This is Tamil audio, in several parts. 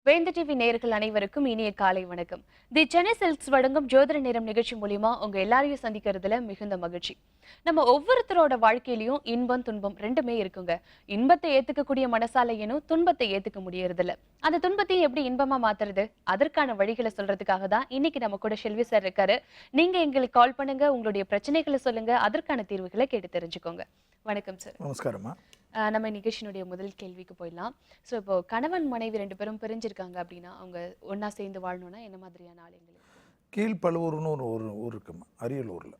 வேந்த டிவி நேயர்கள் அனைவருக்கும் இனிய காலை வணக்கம். தி சென்னை சில்க்ஸ் வழங்கும் ஜோதிட நேரம் நிகழ்ச்சி மூலியமா உங்க எல்லாரையும் சந்திக்கிறதுல மிகுந்த மகிழ்ச்சி. நம்ம ஒவ்வொருத்தரோட வாழ்க்கையிலயும் இன்பம் துன்பம் ரெண்டுமே இருக்குங்க. இன்பத்தை ஏத்துக்கக்கூடிய மனசாலையனும் துன்பத்தை ஏத்துக்க முடியறதில்ல. அந்த துன்பத்தையும் எப்படி இன்பமா மாத்துறது, அதற்கான வழிகளை சொல்றதுக்காக தான் இன்னைக்கு நம்ம கூட செல்வி சார் இருக்காரு. நீங்க எங்களுக்கு கால் பண்ணுங்க, உங்களுடைய பிரச்சனைகளை சொல்லுங்க, அதற்கான தீர்வுகளை கேட்டு தெரிஞ்சுக்கோங்க. வணக்கம் சார். நமஸ்காரம்மா. நம்ம நிகழ்ச்சியினுடைய முதல் கேள்விக்கு போயிடலாம். ஸோ இப்போ கணவன் மனைவி ரெண்டு பேரும் பிரிஞ்சிருக்காங்க அப்படின்னா அவங்க ஒன்றா சேர்ந்து வாழணும்னா என்ன மாதிரியான ஆலயங்கள்? கீழ்பழுவூர்னு ஒரு ஊர் இருக்குமா, அரியலூரில்.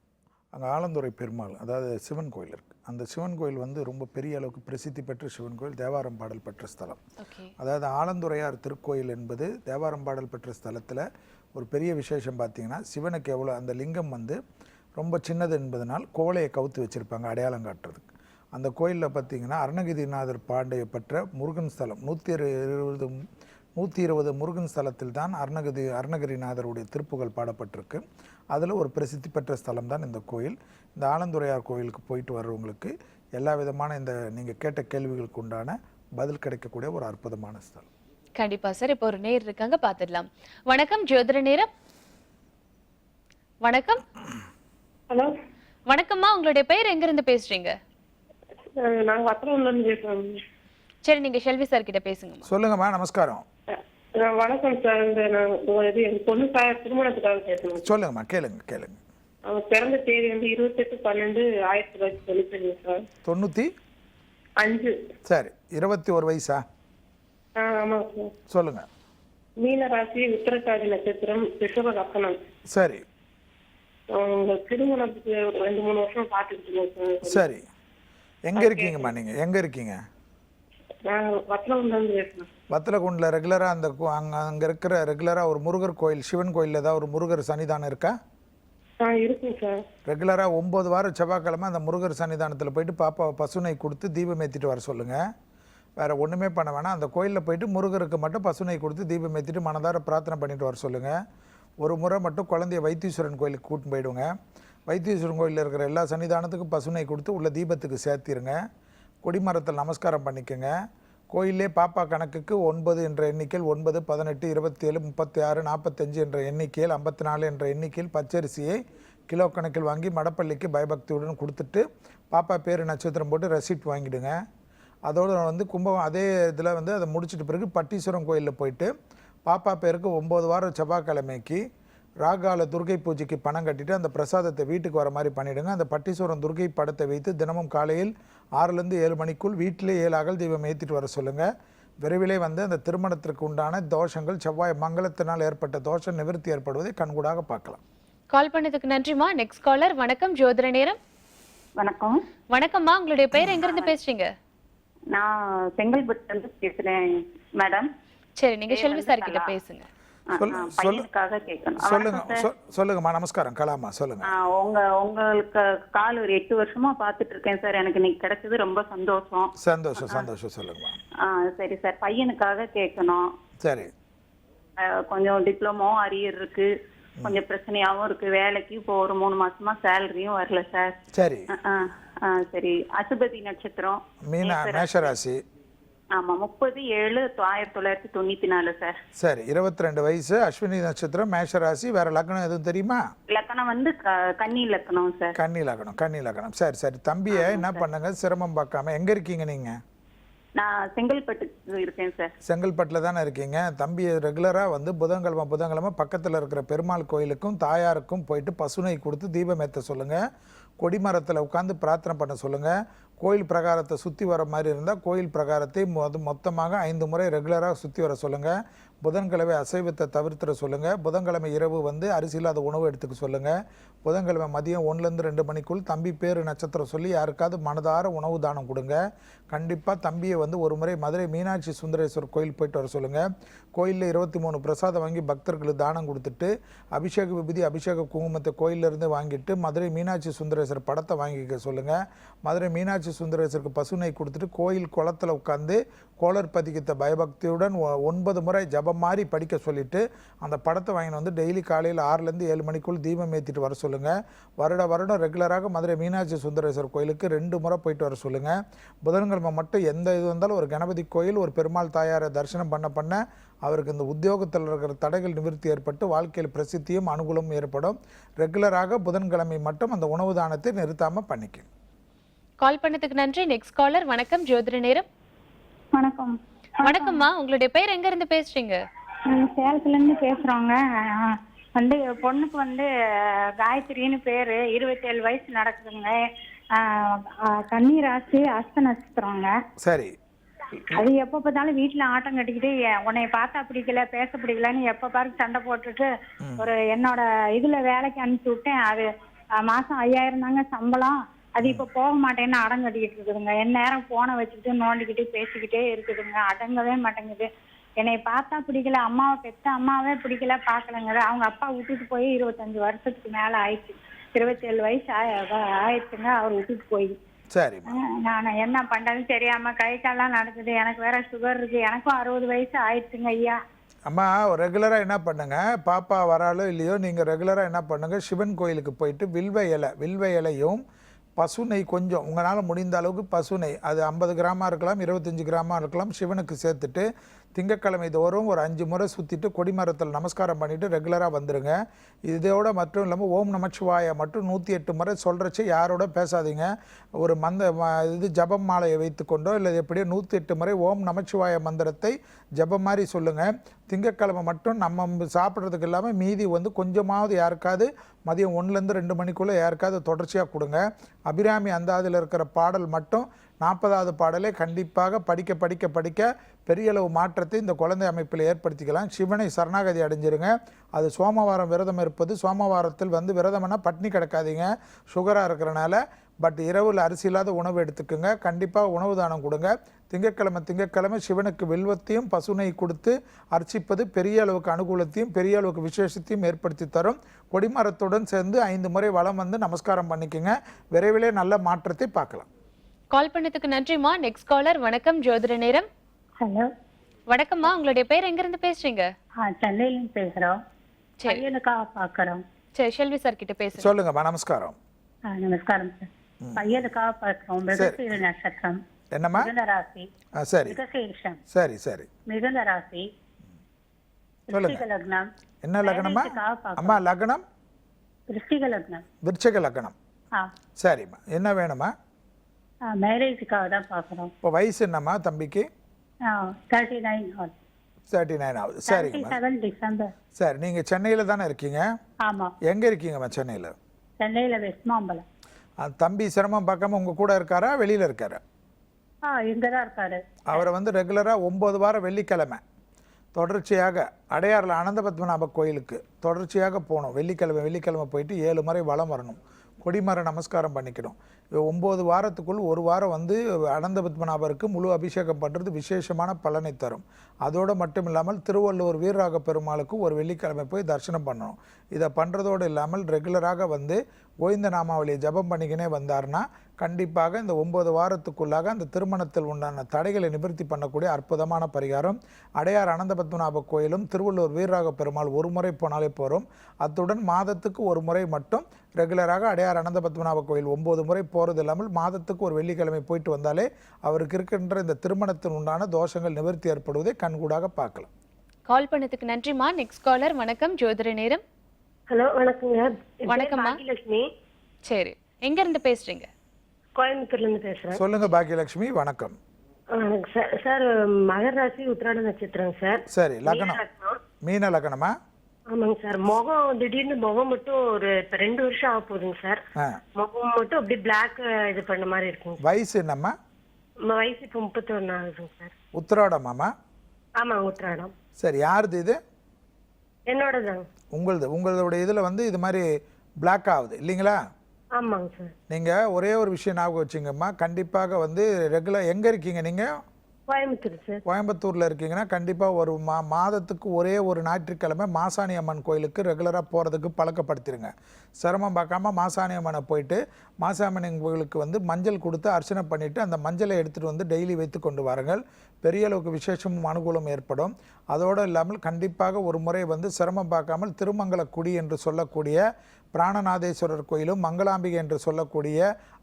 அங்கே ஆலந்துறை பெருமாள், அதாவது சிவன் கோயில் இருக்குது. அந்த சிவன் கோயில் வந்து ரொம்ப பெரிய அளவுக்கு பிரசித்தி பெற்ற சிவன் கோயில், தேவாரம் பாடல் பெற்ற ஸ்தலம். அதாவது ஆலந்துறையார் திருக்கோயில் என்பது தேவாரம் பாடல் பெற்ற ஸ்தலத்தில் ஒரு பெரிய விசேஷம். பார்த்தீங்கன்னா சிவனுக்கு எவ்வளோ அந்த லிங்கம் வந்து ரொம்ப சின்னது என்பதனால் கோலையை கவுத்து வச்சுருப்பாங்க அடையாளம் காட்டுறதுக்கு. அந்த கோயிலில் பார்த்திங்கன்னா அருணகிரிநாதர் பாண்டிய பெற்ற முருகன் ஸ்தலம் 120 முருகன் ஸ்தலத்தில் தான் அருணகிரிநாதருடைய திருப்புகள் பாடப்பட்டிருக்கு. அதில் ஒரு பிரசித்தி பெற்ற ஸ்தலம் தான் இந்த கோயில். இந்த ஆலந்துறையார் கோயிலுக்கு போயிட்டு வர்றவங்களுக்கு எல்லா விதமான இந்த நீங்கள் கேட்ட கேள்விகளுக்கு உண்டான பதில் கிடைக்கக்கூடிய ஒரு அற்புதமான ஸ்தலம். கண்டிப்பாக சார். இப்போ ஒரு நேர் இருக்காங்க, பார்த்துடலாம். வணக்கம், ஜோதிட நேரம். வணக்கம். ஹலோ. வணக்கம்மா, உங்களுடைய பெயர் எங்கிருந்து பேசுறீங்க? நான் வத்தலூர்ல இருந்து பேசுறேன். சரி, நீங்க செல்வி சார் கிட்ட பேசுங்கம்மா. சொல்லுங்கம்மா. நமஸ்காரம். வணக்கம் சார். என் பொண்ணு திருமணத்துக்காக பேசணும். சொல்லுங்கம்மா, கேளுங்க. அவங்க பிறந்த தேதி வந்து 28/12/1995 சார். 95. சரி, 21 வயசா? ஆமாம் சார். சொல்லுங்க. மீன ராசி, உத்திரட்டாதி நட்சத்திரம், ரிஷப லக்னம். சரி. உங்க திருமணத்துக்கு ஒரு 2-3 வருஷம் பார்த்துட்டு இருக்கோம் சார். சரி, எங்க இருக்கீங்கம்மா? நீங்க எங்க இருக்கீங்க? வத்தலகுண்டில் ரெகுலரா அந்த அங்க இருக்கிற ரெகுலரா ஒரு முருகர் கோயில், சிவன் கோயில், ஏதாவது ஒரு முருகர் சன்னிதானம் இருக்கா? இருக்கு சார். ரெகுலரா 9 வாரம் செவ்வாய்க்கிழமை அந்த முருகர் சன்னிதானத்தில் போயிட்டு பாப்பா பசுனை கொடுத்து தீபம் ஏற்றிட்டு வர சொல்லுங்க. வேற ஒண்ணுமே பண்ண வேணாம். அந்த கோயிலில் போயிட்டு முருகருக்கு மட்டும் பசுனை கொடுத்து தீபம் ஏற்றிட்டு மனதார பிரார்த்தனை பண்ணிட்டு வர சொல்லுங்க. ஒரு முறை மட்டும் குழந்தைய வைத்தீஸ்வரன் கோயிலுக்கு கூட்டின்னு போயிடுங்க. வைத்தீஸ்வரன் கோயிலில் இருக்கிற எல்லா சன்னிதானத்துக்கும் பசுனை கொடுத்து உள்ள தீபத்துக்கு சேர்த்திருங்க. கொடிமரத்தில் நமஸ்காரம் பண்ணிக்கோங்க. கோயிலே பாப்பா கணக்குக்கு 9 என்ற எண்ணிக்கையில் 9, 18, 27, 36, 45 என்ற எண்ணிக்கையில் 54 என்ற எண்ணிக்கையில் பச்சரிசியை கிலோ கணக்கில் வாங்கி மடப்பள்ளிக்கு பயபக்தியுடன் கொடுத்துட்டு பாப்பா பேர் நட்சத்திரம் போட்டு ரெசிப்ட் வாங்கிடுங்க. அதோடு வந்து கும்பகம் அதே இதில் வந்து அதை முடிச்சிட்டு பிறகு பட்டீஸ்வரம் கோயிலில் போயிட்டு பாப்பா பேருக்கு 9 வாரம் செவ்வாய்க்கிழமைக்கு ராகால துர்கை பூஜைக்கு பணம் கட்டிட்டு அந்த பிரசாதத்தை வீட்டுக்கு வர மாதிரி பண்ணிவிடுங்க. அந்த பட்டீஸ்வரம் துர்கை படத்தை வைத்து தினமும் காலையில் 6லேருந்து 7 மணிக்குள் வீட்டிலே 7 அகல் தீபம் ஏற்றிட்டு வர சொல்லுங்கள். விரைவிலே வந்து அந்த திருமணத்திற்கு உண்டான தோஷங்கள், செவ்வாய் மங்களத்தினால் ஏற்பட்ட தோஷம் நிவர்த்தி ஏற்படுவதை கண்கூடாக பார்க்கலாம். கால் பண்ணதுக்கு நன்றிமா. Next caller. வணக்கம், ஜோதிட நேரம். வணக்கம். வணக்கம்மா, உங்களுடைய பெயர் எங்கிருந்து பேசுறீங்க? நான் செங்கல்பட்டுல இருந்து பேசுறேன் மேடம். சரி, நீங்க செல்வி சார் கிட்ட பேசுங்க. சொல்லுங்கம்மா. நமஸ்காரம். கலாமா, சொல்லுங்க. உங்களுக்கு கால் ஒரு 8 வருஷமா பாத்துட்டு இருக்கேன் சார். எனக்கு இன்னைக்கு கிடைச்சது ரொம்ப சந்தோஷம். சொல்லுங்கம்மா. சரி சார், பையனுக்காக கேட்கணும். சரி. கொஞ்சம் டிப்ளமோ அரியர் இருக்கு, கொஞ்சம் பிரச்சனையாவும் இருக்கு. வேலைக்கு இப்போ ஒரு 3 மாசமா சேலரியும் வரல சார். சரி. சரி. அசுபதி நட்சத்திரம், மேஷராசி. ஆமா, 30/7/1994 சார். சரி, 22 வயசு, அஸ்வினி நட்சத்திரம், மேஷராசி. வேற லக்னம் எதுவும் தெரியுமா? லக்னம் வந்து கன்னி லக்னம் சார். கன்னி லக்னம். சரி. தம்பியை என்ன பண்ணுங்க, சிரமம் பார்க்காம. எங்க இருக்கீங்க நீங்க? நான் செங்கல்பட்டு இருக்கேன் சார். செங்கல்பட்டுல தானே இருக்கீங்க. தம்பியை ரெகுலரா வந்து புதன்கிழமை பக்கத்துல இருக்கிற பெருமாள் கோயிலுக்கும் தாயாருக்கும் போயிட்டு பசுனை கொடுத்து தீபம் ஏற்ற சொல்லுங்க. கொடிமரத்தில் உட்காந்து பிரார்த்தனை பண்ண சொல்லுங்க. கோயில் பிரகாரத்தை சுற்றி வர மாதிரி இருந்தால் கோயில் பிரகாரத்தை மொத்தமாக 5 முறை ரெகுலராக சுற்றி வர சொல்லுங்கள். புதன்கிழமை அசைவத்தை தவிர்த்துற சொல்லுங்கள். புதன்கிழமை இரவு வந்து அரிசி இல்லாத உணவு எடுத்துக்க சொல்லுங்கள். புதன்கிழமை மதியம் 1லேருந்து 2 மணிக்குள் தம்பி பேர் நட்சத்திரம் சொல்லி யாருக்காவது மனதார உணவு தானம் கொடுங்க. கண்டிப்பாக தம்பியை வந்து ஒரு முறை மதுரை மீனாட்சி சுந்தரேஸ்வரர் கோயில் போயிட்டு வர சொல்லுங்கள். கோயிலில் 23 பிரசாதம் வாங்கி பக்தர்களுக்கு தானம் கொடுத்துட்டு அபிஷேக விபூதி, அபிஷேக குங்குமத்தை கோயிலிருந்து வாங்கிட்டு மதுரை மீனாட்சி சுந்தரேஸ்வரர் படத்தை வாங்கிக்க சொல்லுங்கள். மதுரை மீனாட்சி சுந்தரேஸ்வருக்கு பசுனை கொடுத்துட்டு கோயில் குளத்தில் உட்காந்து கோளர் பதிக்கத்தை பயபக்தியுடன் 9 முறை ஜபம் மாதிரி படிக்க சொல்லிவிட்டு அந்த படத்தை வாங்கிட்டு வந்து டெய்லி காலையில் 6லேருந்து 7 மணிக்குள் தீபம் ஏற்றிட்டு வர சொல்லுங்கள். வருடம் ரெகுலராக மதுரை மீனாட்சி சுந்தரேஸ்வரர் கோயிலுக்கு 2 முறை போயிட்டு வர சொல்லுங்கள். புதன்கிழமை மட்டும் எந்த இது வந்தாலும் ஒரு கணபதி கோயில், ஒரு பெருமாள் தாயாரை தரிசனம் பண்ண அவருக்கு இந்த உத்தியோகத்தில் இருக்கிற தடைகள் நிவர்த்தி ஏற்பட்டு வாழ்க்கையில் பிரசித்தியும் அனுகூலமும் ஏற்படும். ரெகுலராக புதன்கிழமை மட்டும் அந்த உணவு தானத்தை நிறுத்தாமல் பண்ணிக்கணும். கால் பண்ணதுக்கு நன்றி. Next caller. வணக்கம் ஜோதிட நேரம். வணக்கம். வணக்கம்மா, உங்களுடைய பேர் எங்க இருந்து பேசுறீங்க? சேலத்துல இருந்து பேசுறோங்க. பொண்ணுக்கு காயத்ரின்னு பேரு, 27 வயசு நடக்குதுங்க. கன்னி ராசி, அஸ்த நட்சத்திரங்க. சரி. அது எப்ப பார்த்தாலும் வீட்டுல ஆட்டம் கட்டிக்கிட்டு உன்னைய பார்த்தா பிடிக்கல, பேச பிடிக்கலன்னு எப்ப பாரு சண்டை போட்டுட்டு என்னோட இதுல வேலைக்கு அனுப்பிச்சு விட்டேன். அது மாசம் 5000 தாங்க சம்பளம். அது இப்ப போக மாட்டேன்னு அடம் கட்டிக்கிட்டு இருக்குதுங்க. நேரம் போனை வச்சுக்கிட்டு நோண்டிக்கிட்டு பேசிக்கிட்டே இருக்குதுங்க. அடங்கவே மாட்டேங்குது. என்னை பார்த்தா பிடிக்கல, அம்மாவை பெத்த அம்மாவே பிடிக்கல, பாக்கலங்க. அவங்க அப்பா விட்டுட்டு போய் 25 வருஷத்துக்கு மேல ஆயிடுச்சு. 27 வயசு ஆயிடுச்சுங்க அவர் விட்டுட்டு போய். சரி. நான் என்ன பண்றதுன்னு தெரியாம கை கால்லாம் நடக்குது. எனக்கு வேற சுகர் இருக்கு. எனக்கும் 60 வயசு ஆயிடுச்சுங்க ஐயா. அம்மா ரெகுலராக என்ன பண்ணுங்க, பாப்பா வராலோ இல்லையோ நீங்கள் ரெகுலராக என்ன பண்ணுங்க, சிவன் கோயிலுக்கு போயிட்டு வில்வ இலையும் பசு நெய் கொஞ்சம் உங்களால் முடிந்த அளவுக்கு பசு நெய், அது 50 கிராமாக இருக்கலாம், 25 கிராமாக இருக்கலாம், சிவனுக்கு சேர்த்துட்டு திங்கட்கிழமை தோறும் ஒரு 5 முறை சுற்றிட்டு கொடிமரத்தில் நமஸ்காரம் பண்ணிவிட்டு ரெகுலராக வந்துடுங்க. இதோட மட்டும் இல்லாமல் ஓம் நமச்சிவாய மட்டும் 108 முறை சொல்கிறச்சு யாரோட பேசாதீங்க. ஒரு ஜபம் மாலையை வைத்துக்கொண்டோ இல்லை எப்படியோ 108 முறை ஓம் நமச்சிவாய மந்திரத்தை ஜபம் மாதிரி சொல்லுங்கள். திங்கட்கிழமை மட்டும் நம்ம சாப்பிட்றதுக்கு இல்லாமல் மீதி கொஞ்சமாவது யாருக்காவது மதியம் 1லேருந்து 2 மணிக்குள்ளே யாருக்காவது தொடர்ச்சியாக கொடுங்க. அபிராமி அந்தாதில் இருக்கிற பாடல் மட்டும் 40வது பாடலே கண்டிப்பாக படிக்க படிக்க படிக்க பெரிய அளவு மாற்றத்தை இந்த குழந்தை அமைப்பில் ஏற்படுத்திக்கலாம். சிவனை சரணாகதி அடைஞ்சிருங்க. அது சோமவாரம் விரதம் இருப்பது, சோமவாரத்தில் விரதம்னா பட்னி கிடக்காதீங்க, சுகராக இருக்கிறனால. பட் இரவில் அரிசி இல்லாத உணவு எடுத்துக்குங்க. கண்டிப்பாக உணவு தானம் கொடுங்க. திங்கட்கிழமை சிவனுக்கு வில்வத்தையும் பசுனை கொடுத்து அர்ச்சிப்பது பெரிய அளவுக்கு அனுகூலத்தையும் பெரிய அளவுக்கு விசேஷத்தையும் ஏற்படுத்தி தரும். கொடிமரத்துடன் சேர்ந்து 5 முறை வலம் நமஸ்காரம் பண்ணிக்கோங்க. விரைவிலே நல்ல மாற்றத்தை பார்க்கலாம். கால் பண்ணதுக்கு நன்றிமா. Next caller. வணக்கம் ஜோதிட நேரம். ஹலோ. வணக்கம்மா, உங்களுடைய பேர் எங்க இருந்து பேசுறீங்க? சென்னையில பேசுறோம். பையனுக்காக பாக்குறோம். சரி, செல்வி சார் கிட்ட பேசுங்க. சொல்லுங்கம்மா. நமஸ்காரம். நமஸ்காரம் சார். பையனுக்காக பாக்குறோம். மிருகசீர நட்சத்திரம். என்னம்மா? மிதுன ராசி. சரி. மிருகசீரிஷம். சரி சரி. மிதுன ராசி. சொல்லுங்க. லக்னம். என்ன லக்னமா அம்மா? லக்னம் விருச்சிக லக்னம். விருச்சிக லக்னம். சரிம்மா, என்ன வேணுமா? மேரேஜுக்காக தான் பார்க்குறோம். இப்போ வயசு என்னம்மா தம்பிக்கு? 39 ஆகுது. 39 ஆகுது. சரிங்கம்மா. 7 டிசம்பர். சரி, நீங்கள் சென்னையில் தானே இருக்கீங்க? ஆமாம். எங்கே இருக்கீங்கம்மா சென்னையில்? சென்னையில் வெஸ்ட்மாம்பலம். தம்பி சிரமம் பார்க்காம உங்கள் கூட இருக்காரா வெளியில் இருக்காரா? இங்கே தான் இருக்காரு. அவரை ரெகுலராக 9 வாரம் வெள்ளிக்கிழமை தொடர்ச்சியாக அடையாறில் அனந்த பத்மநாப கோயிலுக்கு தொடர்ச்சியாக போகணும். வெள்ளிக்கிழமை போயிட்டு 7 முறை வலம் வரணும். கொடிமர நமஸ்காரம் பண்ணிக்கணும். 9 வாரத்துக்குள் 1 வாரம் அனந்த பத்மநாபருக்கு முழு அபிஷேகம் பண்ணுறது விசேஷமான பலனை தரும். அதோடு மட்டும் இல்லாமல் திருவள்ளுவர் வீரராக பெருமாளுக்கு ஒரு வெள்ளிக்கிழமை போய் தரிசனம் பண்ணணும். இதை பண்ணுறதோடு இல்லாமல் ரெகுலராக கோவிந்த நாமாவளியை ஜபம் பண்ணிக்கினே வந்தார்னா கண்டிப்பாக இந்த 9 வாரத்துக்குள்ளாக அந்த திருமணத்தில் உண்டான தடைகளை நிவர்த்தி பண்ணக்கூடிய அற்புதமான பரிகாரம். அடையார் அனந்த பத்மநாப கோயிலும் திருவள்ளுவர் வீரராக பெருமாள் 1 முறை போனாலே போகிறோம். அத்துடன் மாதத்துக்கு 1 முறை மட்டும் ரெகுலராக அடையார் அனந்த பத்மநாப கோயில் 9 முறை போகிறது இல்லாமல் மாதத்துக்கு ஒரு வெள்ளிக்கிழமை போயிட்டு வந்தாலே அவருக்கு இருக்கின்ற இந்த திருமணத்தில் உண்டான தோஷங்கள் நிவர்த்தி ஏற்படுவதை கண்கூடாக பார்க்கலாம். கால் பண்ணதுக்கு நன்றிமா. Next caller. வணக்கம் ஜோதிட நேரம். ஹலோ, வணக்கங்க. வணக்கம்மா. பாக்கியலட்சுமி. சரி, எங்க இருந்து பேசுறீங்க? கோயம்புத்தூர்ல இருந்து பேசுறேன். சொல்லுங்க பாக்கியலட்சுமி. வணக்கம் சார். மகர் ராசி உத்திராட நட்சத்திரம் சார். சரி. லக்னம் மீன லக்னமா? ஆமாங்க சார். திடீர்னு முகம் மட்டும் ஒரு 2 வருஷம் ஆக போகுதுங்க சார். முகம் மட்டும் அப்படி பிளாக் இது பண்ண மாதிரி இருக்குங்க. வயசு என்னம்மா? வயசு இப்போ 31 ஆகுதுங்க சார். உத்திராடமாம்மா? ஆமாங்க, உத்திராடம். சரி, யாருது இது? என்னோடதாங்க. உங்களுடைய இதில் இது மாதிரி பிளாக் ஆகுது இல்லைங்களா? ஆமாங்க சார். நீங்கள் ஒரே ஒரு விஷயம் ஞாபகம் வச்சுங்கம்மா. கண்டிப்பாக ரெகுலர் எங்கே இருக்கீங்க நீங்கள்? கோயம்புத்தூர் சார். கோயம்புத்தூரில் இருக்கீங்கன்னா கண்டிப்பாக ஒரு மாதத்துக்கு ஒரே ஒரு ஞாயிற்றுக்கிழமை மாசாணி அம்மன் கோயிலுக்கு ரெகுலராக போகிறதுக்கு பழக்கப்படுத்திடுங்க. சிரமம் பார்க்காம மாசாணி அம்மனை போயிட்டு மாசாணி கோயிலுக்கு மஞ்சள் கொடுத்து அர்ச்சனை பண்ணிவிட்டு அந்த மஞ்சளை எடுத்துகிட்டு டெய்லி வைத்து கொண்டு வாருங்கள். பெரிய அளவுக்கு விசேஷமும் அனுகூலம் ஏற்படும். அதோடு இல்லாமல் கண்டிப்பாக ஒரு முறை சிரமம் பார்க்காமல் திருமங்கலக்குடி என்று சொல்லக்கூடிய பிராணநாதேஸ்வரர் கோயிலும் மங்களாம்பிகை என்று சொல்லக்கூடிய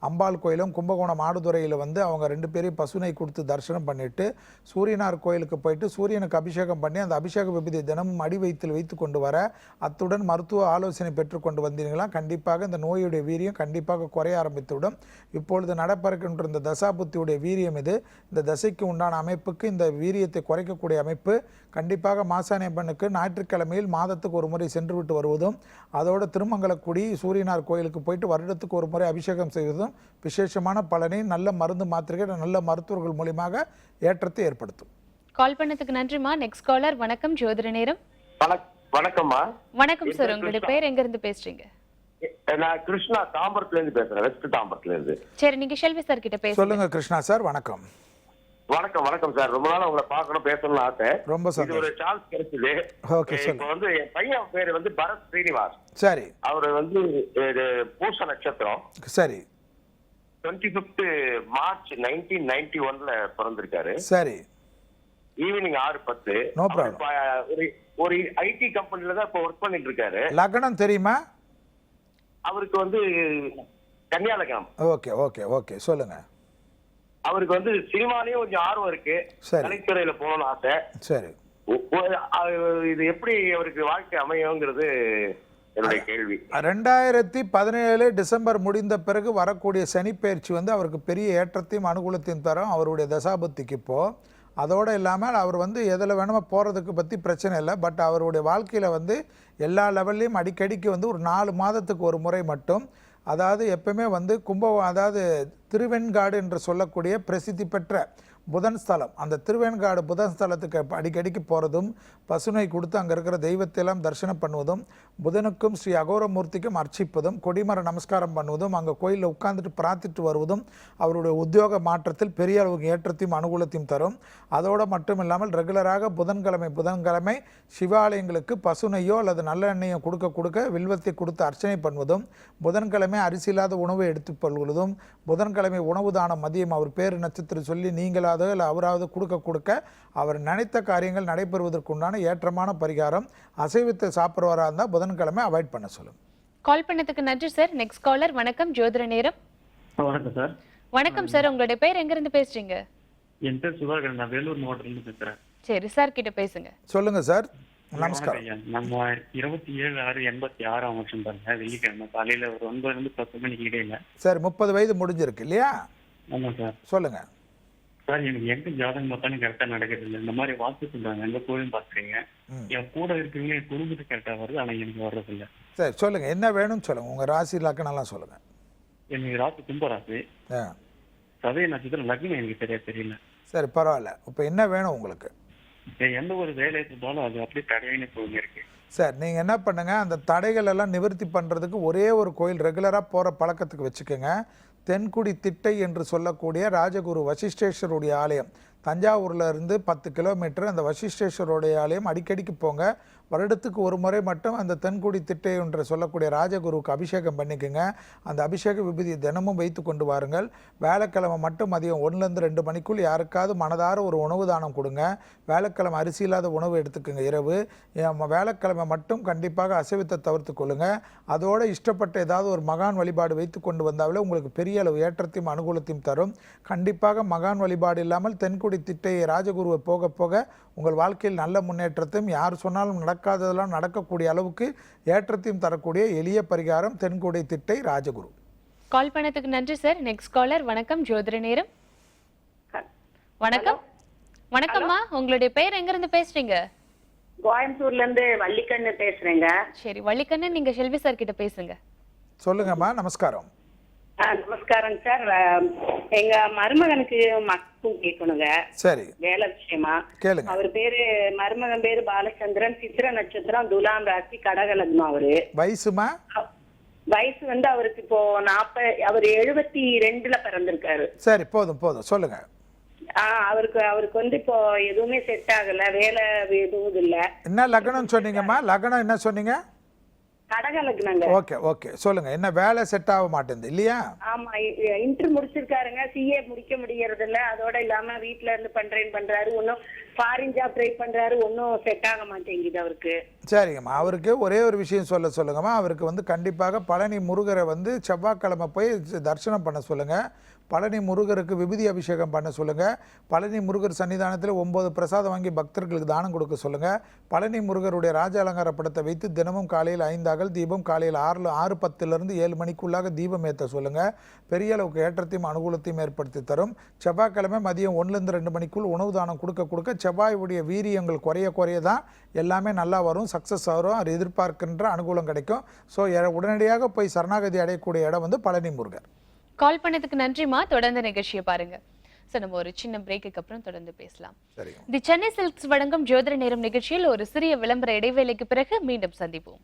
அம்பாள் கோயிலும் கும்பகோணம் ஆடுதுறையில் அவங்க 2 பேரையும் பசுனை கொடுத்து தரிசனம் பண்ணிட்டு சொல்லிட்டு சூரியனார் கோயிலுக்கு போயிட்டு சூரியனுக்கு அபிஷேகம் பண்ணி அந்த அபிஷேக விபூதி தினமும் அடி வயிற்றில் வைத்து கொண்டு வர, அத்துடன் மருத்துவ ஆலோசனை பெற்றுக்கொண்டு வந்தீங்களா கண்டிப்பாக இந்த நோயுடைய வீரியம் கண்டிப்பாக குறைய ஆரம்பித்துவிடும். இப்பொழுது நடப்பறுக்கின்ற இந்த தசாபுத்தியுடைய வீரியம் இது. இந்த தசைக்கு உண்டான அமைப்புக்கு இந்த வீரியத்தை குறைக்கக்கூடிய அமைப்பு கண்டிப்பாக மாசாணியம்மனுக்கு ஞாயிற்றுக்கிழமையில் மாதத்துக்கு ஒரு முறை சென்று விட்டு வருவதும், அதோடு திருமங்கலக்குடி சூரியனார் கோயிலுக்கு போயிட்டு வருடத்துக்கு ஒரு முறை அபிஷேகம் செய்வதும் விசேஷமான பலனை நல்ல மருந்து மாத்திரைகள் நல்ல மருத்துவர்கள் மூலியமாக ஏற்றத்தை ஏற்படுத்தும். கால் பண்ணதுக்கு நன்றிமா. Next caller. வணக்கம் ஜோதிட நேரம். வணக்கம்மா. வணக்கம் சார், உங்களுடைய பேர் எங்க இருந்து பேசுறீங்க? நான் கிருஷ்ணா தாம்பரத்துல இருந்து பேசுறேன், வெஸ்ட் தாம்பரத்துல இருந்து. சரி, நீங்க செல்வி சார் கிட்ட பேசுங்க. சொல்லுங்க கிருஷ்ணா சார். வணக்கம். வணக்கம் சார். ரொம்ப நாளா உங்களை பார்க்கணும், பேசணும்னு ஆசை. ரொம்ப சந்தோஷம். ஒரு சான்ஸ் கிடைச்சது. Okay sir. இப்போ வந்து என் பையன் பேரு வந்து பரத் ஸ்ரீனிவாஸ். சரி. அவரு வந்து பூச நட்சத்திரம். சரி. 25 மார்ச் 1991ல பிறந்திருக்காரு. சரி. ஈவினிங் 6:10. No problem. ஒரு ஐடி கம்பெனில தான் இப்போ ஒர்க் பண்ணிட்டு இருக்காரு. லக்னம் தெரியுமா? அவருக்கு வந்து கன்னியா லக்னம். ஓகே ஓகே ஓகே சொல்லுங்க. அவருக்கு வந்து சினிமாலயும் கொஞ்சம் ஆர்வம் இருக்கு. கலைத்துறையில போகணும்னு ஆசை. சரி. இது எப்படி அவருக்கு வாழ்க்கை அமையுங்கிறது என்னுடைய கேள்வி. 2017 டிசம்பர் முடிந்த பிறகு வரக்கூடிய சனிப்பெயர்ச்சி வந்து அவருக்கு பெரிய ஏற்றத்தையும் அனுகூலத்தையும் தரும் அவருடைய தசாபுத்திக்கு. இப்போ அதோடு இல்லாமல் அவர் வந்து எதில் வேணுமோ போகிறதுக்கு பற்றி பிரச்சனை இல்லை. பட் அவருடைய வாழ்க்கையில் வந்து எல்லா லெவல்லையும் அடிக்கடிக்கு வந்து ஒரு 4 மாதத்துக்கு ஒரு முறை மட்டும், அதாவது எப்பவுமே வந்து அதாவது திருவெண்காடு என்று சொல்லக்கூடிய பிரசித்தி பெற்ற புதன் ஸ்தலம், அந்த திருவேன்காடு புதன் ஸ்தலத்துக்கு அடிக்கடிக்கு போகிறதும், பசுனை கொடுத்து அங்கே இருக்கிற தெய்வத்தையெல்லாம் தரிசனம் பண்ணுவதும், புதனுக்கும் ஸ்ரீ அகோரமூர்த்திக்கும் அர்ச்சிப்பதும், கொடிமர நமஸ்காரம் பண்ணுவதும், அங்கே கோயிலில் உட்கார்ந்துட்டு பிரார்த்திட்டு வருவதும் அவருடைய உத்தியோக மாற்றத்தில் பெரிய அளவுக்கு ஏற்றத்தையும் அனுகூலத்தையும் தரும். அதோடு மட்டும் இல்லாமல் ரெகுலராக புதன்கிழமை சிவாலயங்களுக்கு பசுனையோ அல்லது நல்லெண்ணெயோ கொடுக்க வில்வத்தை கொடுத்து அர்ச்சனை பண்ணுவதும், புதன்கிழமை அரிசி இல்லாத உணவை எடுத்துக்கொள்வதும், புதன்கிழமை உணவு தானம் மதியம் அவர் பேர் நட்சத்திரம் சொல்லி நீங்களாவது இல்லை அவராவது கொடுக்க அவர் நினைத்த காரியங்கள் நடைபெறுவதற்குண்டான ஏற்றமான பரிகாரம். அசைவத்தை சாப்பிட்றவராக இருந்தால் புதன்கிழமை அவாய்ட் பண்ண சொல்லும். கால் பண்ணதுக்கு நன்றி சார். Next caller. வணக்கம் ஜோதிட நேரம். வணக்கம் சார். வணக்கம் சார், உங்களுடைய பேர் எங்க இருந்து பேசுறீங்க? என் பேர் சுதாகரன், நான் வேலூர் மாவட்டத்துல இருந்து பேசுறேன். சரி சார் கிட்ட பேசுங்க. சொல்லுங்க சார். நமஸ்காரம். நம்ம 27/6/86 பாருங்க, வெள்ளிக்கிழமை காலையில ஒரு 9 to 10 மணிக்கு இடையில. சார் 30 வயது முடிஞ்சிருக்கு இல்லையா? ஆமா சார். சொல்லுங்க சார், எனக்கு எங்க ஜாதகம் பார்த்தாலும் கரெக்டா நடக்கிறது இல்லை. இந்த மாதிரி வாக்கு சொல்றாங்க, எங்க கோயிலும் பாக்குறீங்க, என் கூட இருக்கிறவங்க என் குடும்பத்துக்கு கரெக்டா வருது, ஆனா எனக்கு வர்றது இல்லை. சரி சொல்லுங்க, என்ன வேணும்னு சொல்லுங்க. உங்க ராசி லக்னம்லாம் சொல்லுங்க. எனக்கு ராசி கும்பராசி, சதய நட்சத்திரம், லக்னம் எனக்கு சரியா தெரியல. சரி பரவாயில்ல. இப்போ என்ன வேணும் உங்களுக்கு? எந்த ஒரு வேலையை இருந்தாலும் அது அப்படியே தடையினே போங்க இருக்கு. சார் நீங்கள் என்ன பண்ணுங்கள், அந்த தடைகள் எல்லாம் நிவர்த்தி பண்ணுறதுக்கு ஒரே ஒரு கோயில் ரெகுலராக போகிற பழக்கத்துக்கு வச்சுக்கோங்க. தென்குடி திட்டை என்று சொல்லக்கூடிய ராஜகுரு வசிஷ்டேஸ்வருடைய ஆலயம், தஞ்சாவூரில் இருந்து 10 கிலோமீட்டர். அந்த வசிஷ்டேஸ்வருடைய ஆலயம் அடிக்கடிக்கு போங்க. வருடத்துக்கு ஒரு முறை மட்டும் அந்த தென்குடி திட்டை என்று சொல்லக்கூடிய ராஜகுருவுக்கு அபிஷேகம் பண்ணிக்கோங்க. அந்த அபிஷேக விபூதி தினமும் வைத்து கொண்டு வாருங்கள். வேலைக்கிழமை மட்டும் மதியம் 1 to 2 மணிக்குள் யாருக்காவது மனதார ஒரு உணவு தானம் கொடுங்க. வேலைக்கிழமை அரிசி இல்லாத உணவு எடுத்துக்கோங்க இரவு. வேலைக்கிழமை மட்டும் கண்டிப்பாக அசைவத்தை தவிர்த்து கொள்ளுங்க. அதோடு இஷ்டப்பட்ட ஏதாவது ஒரு மகான் வழிபாடு வைத்து கொண்டு வந்தாலே உங்களுக்கு பெரிய அளவு ஏற்றத்தையும் அனுகூலத்தையும் தரும். கண்டிப்பாக மகான் வழிபாடு இல்லாமல் தென்குடி திட்டை ராஜகுருவை போக போக உங்கள் வாழ்க்கையில் நல்ல முன்னேற்றத்தையும், யார் சொன்னாலும் நடக்காததெல்லாம் நடக்கக்கூடிய அளவுக்கு ஏற்றத்தையும் தரக்கூடிய எளிய பரிகாரம் தென்குடி திட்டை ராஜகுரு. கால் பண்ணதுக்கு நன்றி சார். Next caller. வணக்கம் ஜோதிட நேரம். வணக்கம். வணக்கம்மா, உங்களுடைய பெயர் எங்க இருந்து பேசுறீங்க? கோயம்புத்தூர்ல இருந்து வள்ளிக்கண்ணு பேசுறேங்க. சரி வள்ளிக்கண்ணன், நீங்க செல்வி சார் கிட்ட பேசுங்க. சொல்லுங்கம்மா. நமஸ்காரம். நமஸ்காரம் சார். எங்க மருமகனுக்கு மக்கும் கேட்கணுங்க. சரி. வேலை விஷயமா கேளுங்க. அவர் பேரு, மருமகன் பேரு பாலச்சந்திரன், சித்திர நட்சத்திரம், துலாம் ராசி, கடக லக்னம். அவரு வயசுமா? வயசு வந்து அவருக்கு இப்போ 40, அவர் 72ல பிறந்திருக்காரு. சரி போதும் சொல்லுங்க. அவருக்கு வந்து இப்போ எதுவுமே செட் ஆகல, வேலை எதுவும் இல்ல. என்ன லக்னம் சொன்னீங்கம்மா? லக்னம் என்ன சொன்னீங்க? கடக லக்னங்க. ஓகே சொல்லுங்க. என்ன வேலை செட் ஆக மாட்டேங்குது இல்லையா? ஆமா, இன்டர் முடிச்சிருக்காருங்க, சிஏ முடிக்க முடியறது இல்ல. அதோட இல்லாம வீட்ல இருந்து பண்றாரு, ஒன்னும் ஃபாரின் ஜாப் ட்ரை பண்றாரு, ஒன்னும் செட் ஆக மாட்டேங்குது அவருக்கு. சரிங்கம்மா, அவருக்கு ஒரே ஒரு விஷயம் சொல்லுங்கம்மா. அவருக்கு வந்து கண்டிப்பாக பழனி முருகரை வந்து செவ்வாய்க்கிழமை போய் தரிசனம் பண்ண சொல்லுங்க. பழனி முருகருக்கு விபூதி அபிஷேகம் பண்ண சொல்லுங்கள். பழனி முருகர் சன்னிதானத்தில் 9 பிரசாதம் வாங்கி பக்தர்களுக்கு தானம் கொடுக்க சொல்லுங்கள். பழனி முருகருடைய ராஜ அலங்கார படத்தை வைத்து தினமும் காலையில் 5 அகல் தீபம், காலையில் 6:10 7 மணிக்குள்ளாக தீபம் ஏற்ற சொல்லுங்கள். பெரிய அளவுக்கு ஏற்றத்தையும் அனுகூலத்தையும் ஏற்படுத்தி தரும். செவ்வாய்க்கிழமை மதியம் 1 2 மணிக்குள் உணவு தானம் கொடுக்க செவ்வாயுடைய வீரியங்கள் குறைய தான் எல்லாமே நல்லா வரும், சக்ஸஸ் வரும், அது எதிர்பார்க்கின்ற அனுகூலம் கிடைக்கும். ஸோ உடனடியாக போய் சரணாகதி அடையக்கூடிய இடம் வந்து பழனி முருகர். கால் பண்ணதுக்கு நன்றிமா. தொடர்ந்து நிகழ்ச்சியை பாருங்க. நம்ம ஒரு சின்ன பிரேக்குக்கு அப்புறம் தொடர்ந்து பேசலாம். தி சென்னை சில்க்ஸ் வழங்கும் ஜோதிட நேரம் நிகழ்ச்சியில் ஒரு சிறிய விளம்பர இடைவேளைக்கு பிறகு மீண்டும் சந்திப்போம்.